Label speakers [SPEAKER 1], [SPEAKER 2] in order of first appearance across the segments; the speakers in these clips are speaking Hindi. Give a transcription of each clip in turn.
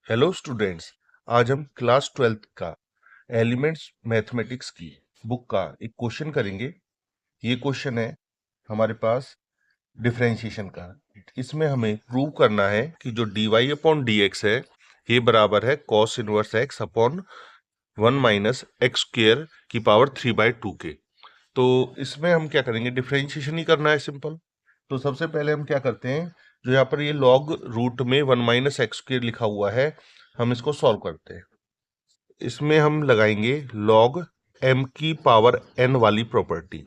[SPEAKER 1] Hello students. आज हम क्लास 12th का एलिमेंट्स मैथमेटिक्स की बुक का एक क्वेश्चन करेंगे। ये क्वेश्चन है हमारे पास डिफरेंशिएशन का। इसमें हमें प्रूव करना है कि जो dy अपॉन dx है ये बराबर है cos inverse x upon 1 minus x square की पावर 3/2 के। तो इसमें हम क्या करेंगे, डिफरेंशिएशन ही करना है, सिंपल। तो सबसे पहले हम क्या करते हैं, जो यहाँ पर ये लॉग रूट में 1 माइनस एक्स स्क्र लिखा हुआ है, हम इसको सॉल्व करते हैं। इसमें हम लगाएंगे log m की पावर n वाली प्रॉपर्टी।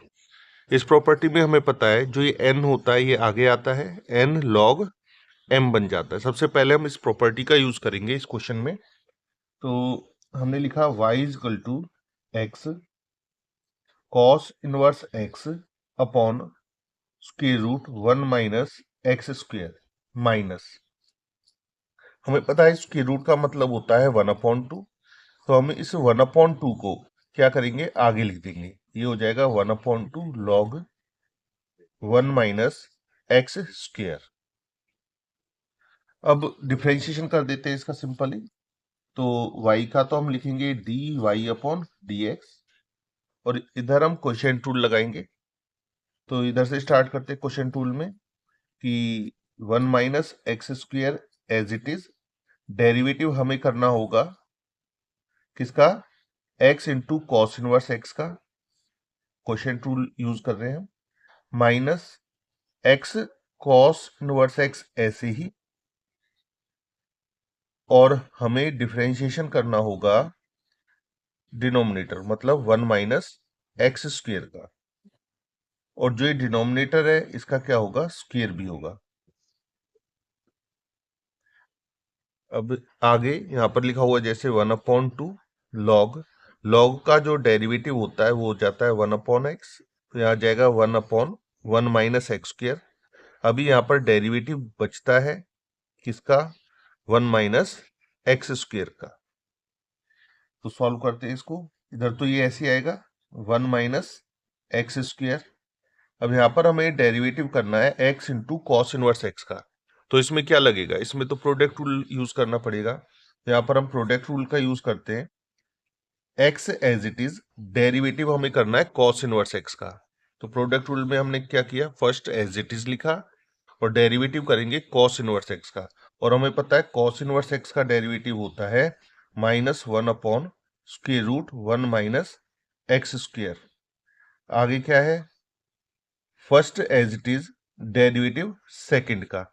[SPEAKER 1] इस प्रॉपर्टी में हमें पता है जो ये n होता है ये आगे आता है, n log m बन जाता है। सबसे पहले हम इस प्रॉपर्टी का यूज करेंगे इस क्वेश्चन में। तो हमने लिखा y is equal to x cos inverse x upon square root 1 minus x square minus, हमें पता है स्क्वायर रूट का मतलब होता है 1/2। तो हम इस 1/2 को क्या करेंगे, आगे लिख देंगे। ये हो जाएगा 1/2 log 1 माइनस एक्स स्क्र। अब डिफरेंशिएशन कर देते हैं इसका सिंपली। तो y का तो हम लिखेंगे dy अपॉन dx, और इधर हम क्वोशिएंट रूल लगाएंगे। तो इधर से स्टार्ट करते हैं क्वोशिएंट रूल में कि 1 minus x square as it is, derivative हमें करना होगा किसका, x into cos inverse x का, क्वोशिएंट रूल यूज कर रहे हैं हम, minus x cos inverse x ऐसे ही, और हमें डिफरेंशिएशन करना होगा डिनोमिनेटर मतलब 1 माइनस एक्स स्क्र का, और जो ये डिनोमिनेटर है इसका क्या होगा, स्क्वायर भी होगा। अब आगे यहां पर लिखा हुआ जैसे 1/2 लॉग, लॉग का जो डेरिवेटिव होता है वो हो जाता है 1/x। तो यहाँ जाएगा 1/1 माइनस एक्स स्क्र। अभी यहाँ पर डेरिवेटिव बचता है किसका, 1 माइनस एक्स स्क्र का। तो सॉल्व करते हैं इसको। इधर तो ये ऐसे आएगा 1 माइनस एक्स स्क्र। अब यहाँ पर हमें डेरिवेटिव करना है x into cos inverse x का। तो इसमें क्या लगेगा, इसमें तो प्रोडक्ट रूल यूज करना पड़ेगा। तो यहाँ पर हम प्रोडक्ट रूल का यूज करते हैं। x as it is, derivative हमें करना है कॉस इनवर्स x का। तो प्रोडक्ट रूल में हमने क्या किया, फर्स्ट एज इट इज लिखा और डेरिवेटिव करेंगे कॉस इनवर्स एक्स का। और हमें पता है कॉस इनवर्स एक्स का डेरिवेटिव होता है -1 upon square root 1 minus x square. आगे क्या है, first as it is, derivative second का।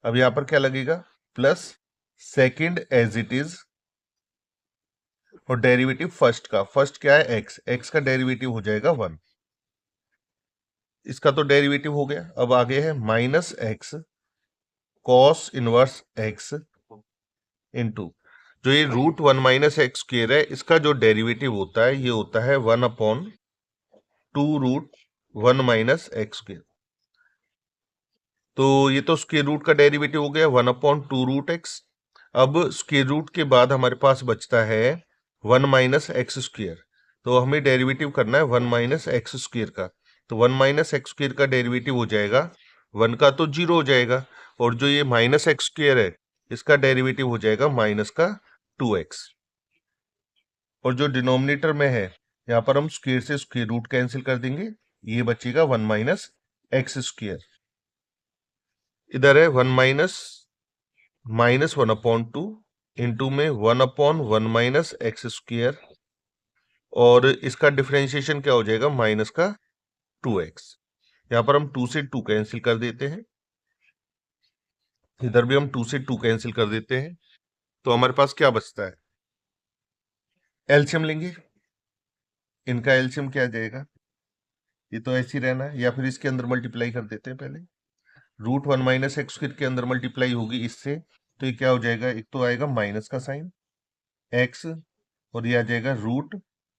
[SPEAKER 1] अब यहां पर क्या लगेगा, plus second as it is, और डेरिवेटिव फर्स्ट का। फर्स्ट क्या है, एक्स, एक्स का डेरिवेटिव हो जाएगा 1। इसका तो डेरिवेटिव हो गया। अब आगे है minus x cos inverse x into, जो ये रूट 1 माइनस एक्स स्क्वायर है इसका जो डेरिवेटिव होता है ये होता है 1/2 रूट 1 माइनस एक्स स्क्वायर। तो ये तो स्क्वायर रूट का डेरिवेटिव हो गया 1/2 रूट एक्स। अब स्क्वायर रूट के बाद हमारे पास बचता है 1 माइनस एक्स स्क्वायर। तो हमें डेरिवेटिव करना है 1 माइनस एक्स स्क्वायर का। तो 1 माइनस एक्स स्क्वायर का डेरिवेटिव हो जाएगा 1 का तो 0 हो जाएगा, और जो ये माइनस एक्स स्क्वायर है इसका डेरिवेटिव हो जाएगा माइनस का 2x। और जो डिनोमिनेटर में है यहाँ पर हम स्क्वायर से स्क्वायर रूट कैंसिल कर देंगे, ये बचेगा 1 माइनस एक्स स्क्वायर। इधर है 1 माइनस 1/2 इंटू में 1/1 माइनस एक्स स्क्वायर, और इसका डिफरेंशिएशन क्या हो जाएगा, माइनस का 2x। यहां पर हम 2 से 2 कैंसिल कर देते हैं, इधर भी हम 2 से 2 कैंसिल कर देते हैं। तो हमारे पास क्या बचता है, एलसीएम लेंगे। इनका एलसीएम क्या आ जाएगा, ये तो ऐसे ही रहना है, या फिर इसके अंदर मल्टीप्लाई कर देते हैं पहले। रूट 1 माइनस एक्स स्क्वायर के अंदर मल्टीप्लाई होगी इससे, तो ये क्या हो जाएगा, एक तो आएगा माइनस का साइन एक्स, और ये आ जाएगा root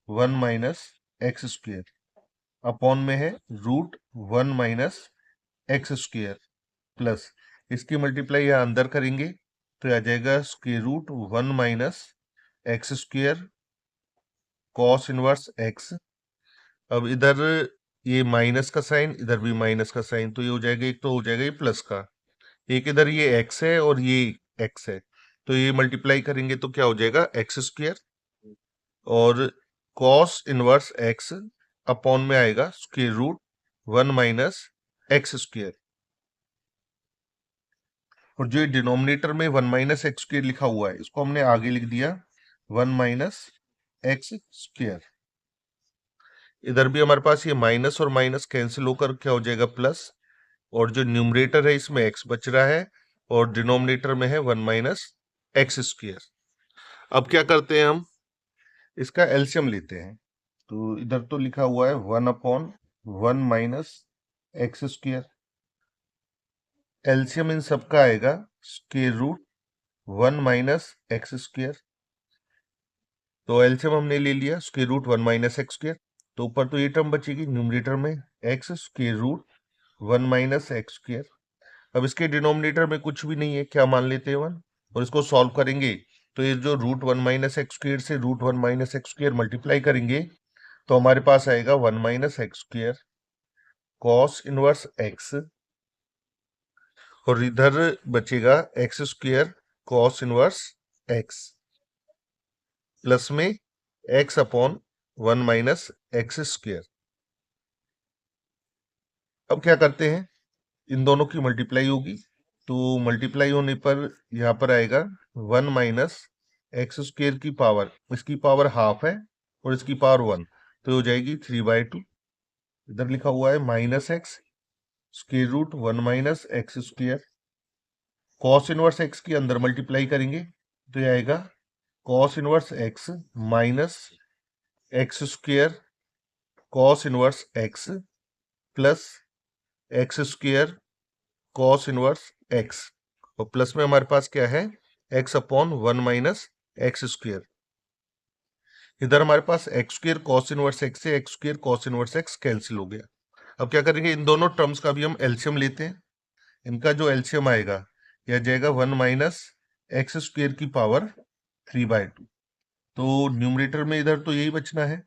[SPEAKER 1] 1 minus x square, upon में है root 1 minus x square, plus इसकी मल्टीप्लाई यहाँ अंदर करेंगे तो आ जाएगा square root 1 minus x square cos inverse x. अब इधर ये माइनस का साइन, इधर भी माइनस का साइन, तो ये हो जाएगा, एक तो हो जाएगा ये प्लस का, एक इधर ये एक्स है और ये एक्स है, तो ये मल्टीप्लाई करेंगे तो क्या हो जाएगा एक्स स्क्वायर, और कॉस इनवर्स एक्स अपॉन में आएगा square root 1 minus x square, और जो डिनोमिनेटर में 1 माइनस एक्स स्क्वायर लिखा हुआ है इसको हमने आगे लिख दिया 1 माइनस एक्स स्क्वायर। इधर भी हमारे पास ये माइनस और माइनस कैंसिल होकर क्या हो जाएगा प्लस, और जो न्यूमरेटर है इसमें एक्स बच रहा है और डिनोमिनेटर में है 1 माइनस एक्स स्क्वायर। अब क्या करते हैं, हम इसका एलसीएम लेते हैं। तो इधर तो लिखा हुआ है 1 upon 1 minus x square, LCM इन सबका आएगा square root 1 minus x square. तो एलसीएम हमने ले लिया square root 1 minus x square, तो ऊपर तो ये टर्म बचेगी न्यूमरेटर में x square root 1 minus x square. अब इसके डिनोमिनेटर में कुछ भी नहीं है, क्या मान लेते हैं 1, और इसको सॉल्व करेंगे तो ये जो रूट 1 माइनस एक्स स्क्वायर से root 1 minus x square multiply करेंगे तो हमारे पास आएगा 1 minus x square cos inverse x, और इधर बचेगा x square cos inverse x plus में x upon 1 minus x square. अब क्या करते हैं, इन दोनों की मल्टीप्लाई होगी, तो मल्टीप्लाई होने पर यहाँ पर आएगा 1 माइनस एक्स स्क्वायर की पावर, इसकी पावर हाफ है और इसकी पावर 1, तो हो जाएगी 3/2। इधर लिखा हुआ है minus x square root 1 minus x square, cos inverse x के अंदर मल्टीप्लाई करेंगे तो ये आएगा cos inverse x minus x square cos inverse x plus x square cos inverse x, और प्लस में हमारे पास क्या है x upon 1 minus x square. इधर हमारे पास x square cos inverse x से x square cos inverse x cancel हो गया। अब क्या करेंगे, इन दोनों टर्म्स का भी हम एलसीएम लेते हैं। इनका जो एलसीएम आएगा यह जाएगा 1 माइनस एक्स स्क्वायर की पावर 3/2। तो न्यूमरेटर में इधर तो यही बचना है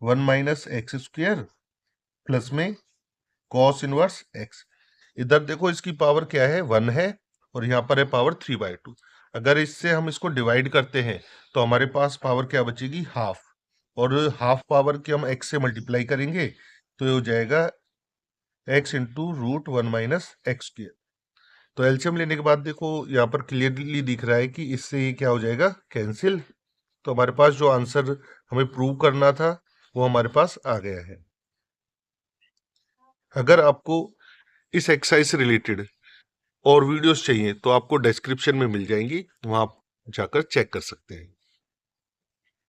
[SPEAKER 1] 1 माइनस एक्स स्क्वायर प्लस में कॉस इनवर्स एक्स। इधर देखो इसकी पावर क्या है 1 है और यहाँ पर है पावर 3/2। अगर इससे हम इसको डिवाइड करते हैं तो हमारे पास पावर क्या बचेगी हाफ, और हाफ पावर की हम एक्स से मल्टीप्लाई करेंगे तो ये हो जाएगा x into root 1 minus x square. तो एलसीएम लेने के बाद देखो यहाँ पर क्लियरली दिख रहा है कि इससे ये क्या हो जाएगा कैंसिल, तो हमारे पास जो आंसर हमें प्रूव करना था वो हमारे पास आ गया है। अगर आपको इस एक्सरसाइज से रिलेटेड और वीडियोस चाहिए तो आपको डिस्क्रिप्शन में मिल जाएंगी, वहां आप जाकर चेक कर सकते हैं।